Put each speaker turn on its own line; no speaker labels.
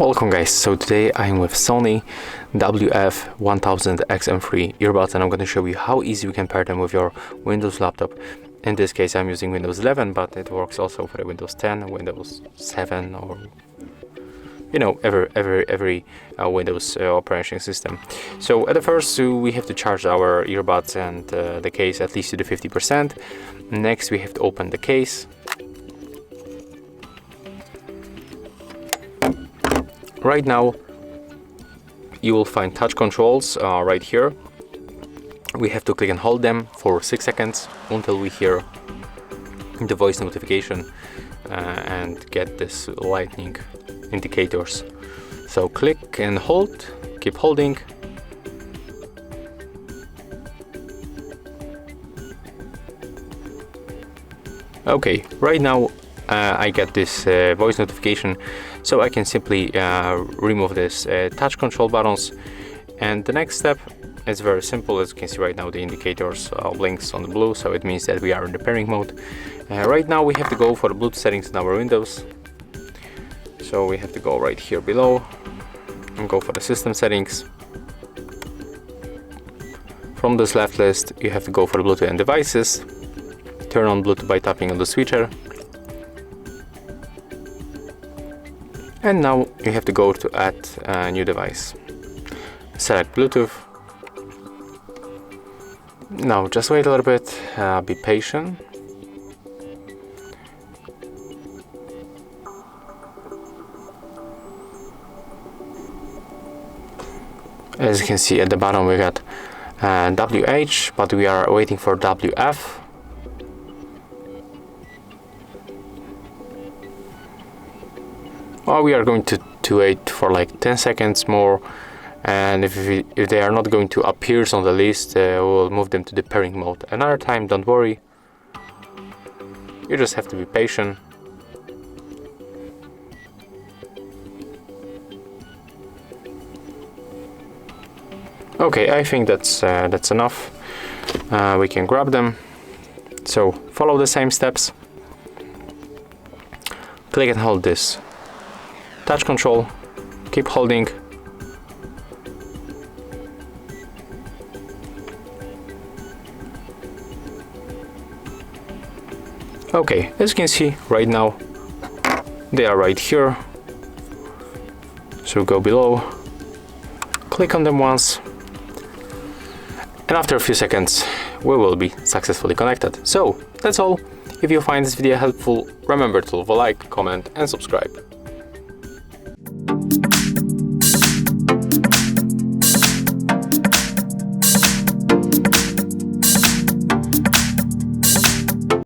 Welcome guys, so today I'm with Sony WF-1000XM3 earbuds and I'm going to show you how easy we can pair them with your Windows laptop. In this case I'm using Windows 11, but it works also for the Windows 10, Windows 7, or every Windows operating system. So at the first we have to charge our earbuds and the case at least to the 50%. Next we have to open the case. Right now you will find touch controls right here. We have to click and hold them for 6 seconds until we hear the voice notification and get this lightning indicators. So click and hold, keep holding. Okay, right now I get this voice notification, so I can simply remove this touch control buttons. And the next step is very simple. As you can see right now, the indicators blinks on the blue, so it means that we are in the pairing mode. Right now we have to go for the Bluetooth settings in our Windows. So we have to go right here below and go for the system settings. From this left list you have to go for the Bluetooth and devices. Turn on Bluetooth by tapping on the switcher. And now you have to go to add a new device. Select Bluetooth. Now just wait a little bit, be patient. As you can see at the bottom we got WH, but we are waiting for WF. Well, we are going to wait for like 10 seconds more, and if they are not going to appear on the list, we'll move them to the pairing mode. Another time, don't worry, you just have to be patient. Okay, I think that's enough. We can grab them. So follow the same steps. Click and hold this touch control, keep holding. Okay, as you can see right now they are right here. So go below, click on them once, and after a few seconds we will be successfully connected. So that's all. If you find this video helpful, remember to leave a like, comment and subscribe.